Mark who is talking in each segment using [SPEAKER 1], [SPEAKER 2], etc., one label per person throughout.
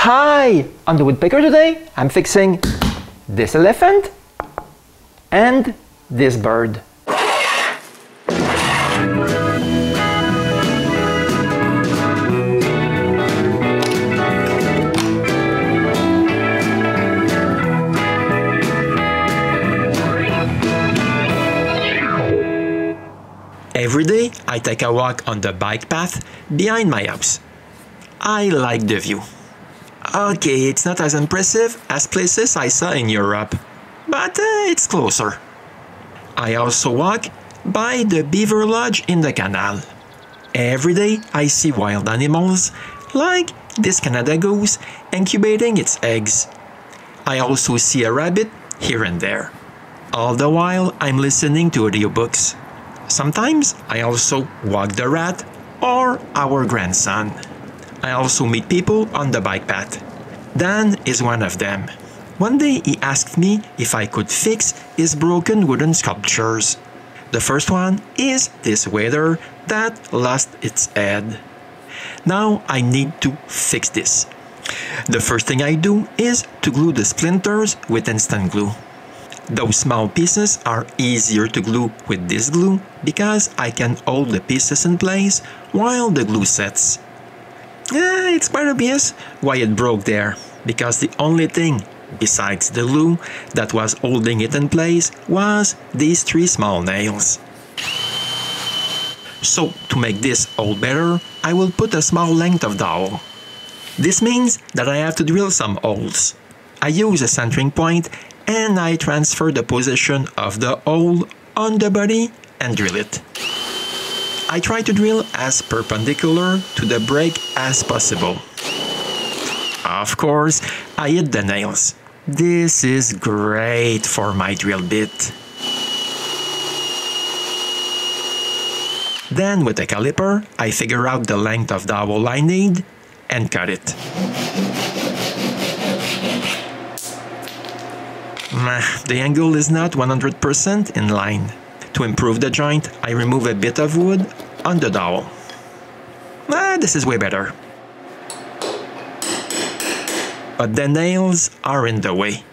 [SPEAKER 1] Hi! On the Woodpecker today, I'm fixing this elephant and this bird. Every day, I take a walk on the bike path behind my house. I like the view. Okay, it's not as impressive as places I saw in Europe, but it's closer. I also walk by the beaver lodge in the canal. Every day, I see wild animals, like this Canada goose incubating its eggs. I also see a rabbit here and there. All the while, I'm listening to audiobooks. Sometimes I also walk the rat or our grandson. I also meet people on the bike path. Dan is one of them. One day he asked me if I could fix his broken wooden sculptures. The first one is this waiter that lost its head. Now I need to fix this. The first thing I do is to glue the splinters with instant glue. Those small pieces are easier to glue with this glue because I can hold the pieces in place while the glue sets. It's quite obvious why it broke there, because the only thing besides the glue that was holding it in place was these 3 small nails. So to make this hold better, I will put a small length of dowel. This means that I have to drill some holes. I use a centering point and I transfer the position of the hole on the body and drill it. I try to drill as perpendicular to the brake as possible. Of course, I hit the nails. This is great for my drill bit. Then with a caliper, I figure out the length of dowel I need and cut it. The angle is not 100% in line. To improve the joint, I remove a bit of wood on the dowel. This is way better. But the nails are in the way.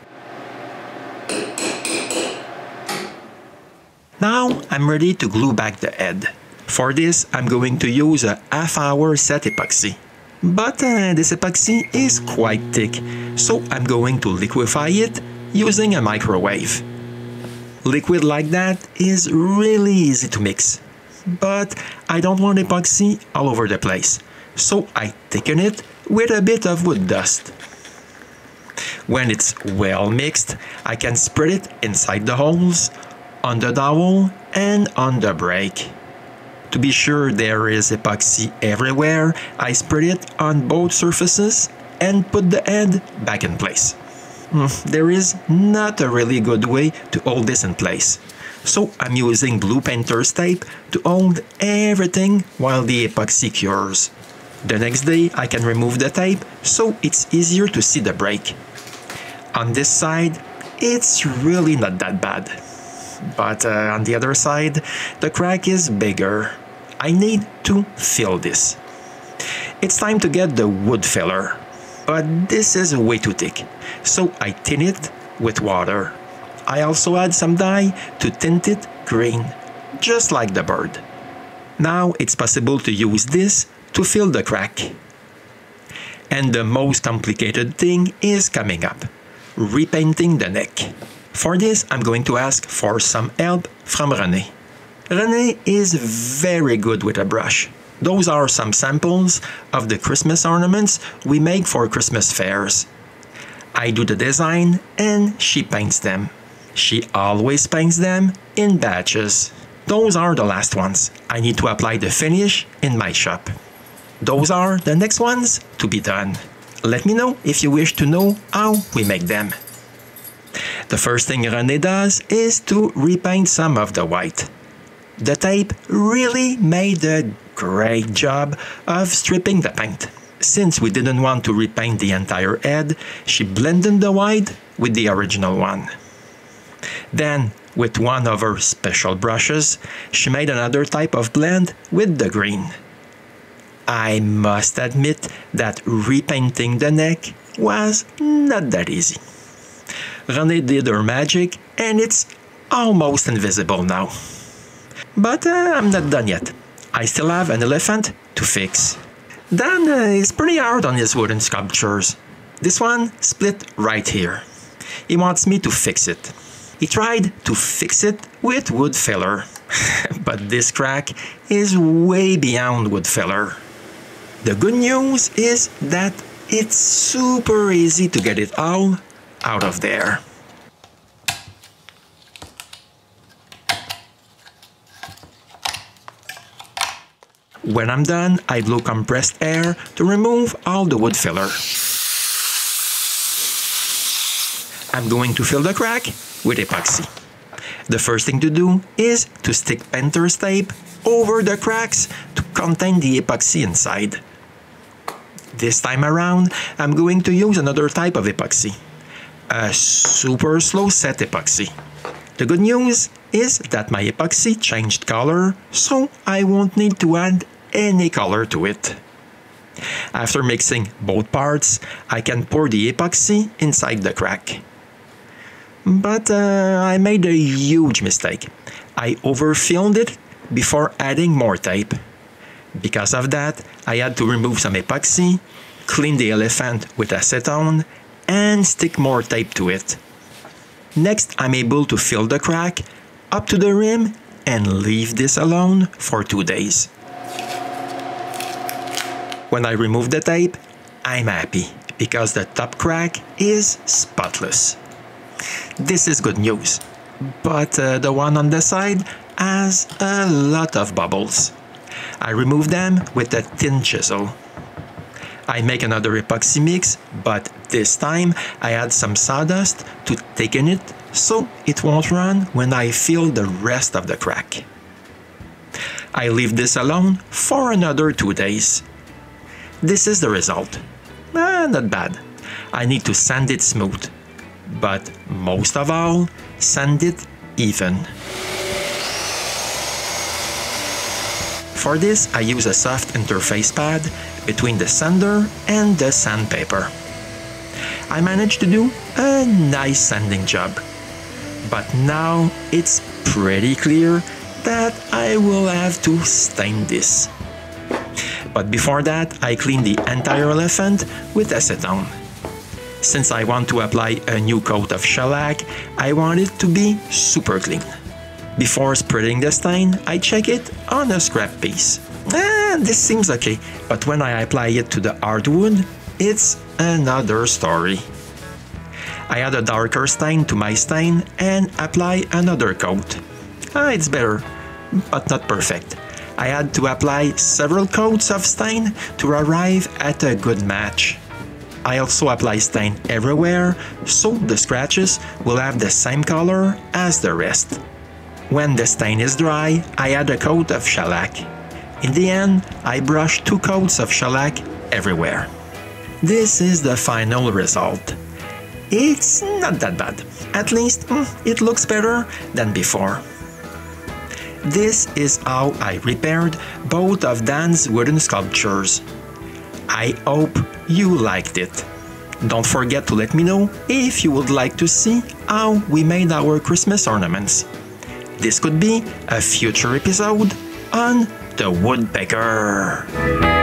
[SPEAKER 1] Now I'm ready to glue back the head. For this, I'm going to use a half-hour set epoxy. But this epoxy is quite thick, so I'm going to liquefy it using a microwave. Liquid like that is really easy to mix, but I don't want epoxy all over the place, so I thicken it with a bit of wood dust. When it's well mixed, I can spread it inside the holes, on the dowel, and on the brake. To be sure there is epoxy everywhere, I spread it on both surfaces and put the head back in place. There is not a really good way to hold this in place, so I'm using blue painter's tape to hold everything while the epoxy cures. The next day I can remove the tape so it's easier to see the break. On this side, it's really not that bad, but on the other side, the crack is bigger. I need to fill this. It's time to get the wood filler. But this is way too thick, so I thin it with water. I also add some dye to tint it green, just like the bird. Now it's possible to use this to fill the crack. And the most complicated thing is coming up: repainting the neck. For this, I'm going to ask for some help from René. René is very good with a brush. Those are some samples of the Christmas ornaments we make for Christmas fairs. I do the design and she paints them. She always paints them in batches. Those are the last ones. I need to apply the finish in my shop. Those are the next ones to be done. Let me know if you wish to know how we make them. The first thing René does is to repaint some of the white. The tape really made a great job of stripping the paint. Since we didn't want to repaint the entire head, she blended the white with the original one. Then, with one of her special brushes, she made another type of blend with the green. I must admit that repainting the neck was not that easy. Renee did her magic and it's almost invisible now. But I'm not done yet. I still have an elephant to fix. Dan is pretty hard on his wooden sculptures. This one split right here. He wants me to fix it. He tried to fix it with wood filler, but this crack is way beyond wood filler. The good news is that it's super easy to get it all out of there. When I'm done, I blow compressed air to remove all the wood filler. I'm going to fill the crack with epoxy. The first thing to do is to stick painter's tape over the cracks to contain the epoxy inside. This time around, I'm going to use another type of epoxy, a super slow set epoxy. The good news is that my epoxy changed color, so I won't need to add any color to it. After mixing both parts, I can pour the epoxy inside the crack. But I made a huge mistake. I overfilled it before adding more tape. Because of that, I had to remove some epoxy, clean the elephant with acetone, and stick more tape to it. Next, I'm able to fill the crack up to the rim and leave this alone for 2 days. When I remove the tape, I'm happy because the top crack is spotless. This is good news, but the one on the side has a lot of bubbles. I remove them with a thin chisel. I make another epoxy mix, but this time I add some sawdust to thicken it so it won't run when I fill the rest of the crack. I leave this alone for another 2 days. This is the result. Not bad. I need to sand it smooth, but most of all, sand it even. For this, I use a soft interface pad between the sander and the sandpaper. I managed to do a nice sanding job, but now it's pretty clear that I will have to stain this. But before that, I clean the entire elephant with acetone. Since I want to apply a new coat of shellac, I want it to be super clean. Before spreading the stain, I check it on a scrap piece. This seems okay, but when I apply it to the hardwood, it's another story. I add a darker stain to my stain and apply another coat. It's better, but not perfect. I had to apply several coats of stain to arrive at a good match. I also apply stain everywhere, so the scratches will have the same color as the rest. When the stain is dry, I add a coat of shellac. In the end, I brush 2 coats of shellac everywhere. This is the final result. It's not that bad. At least, it looks better than before. This is how I repaired both of Dan's wooden sculptures. I hope you liked it. Don't forget to let me know if you would like to see how we made our Christmas ornaments. This could be a future episode on the Woodpecker.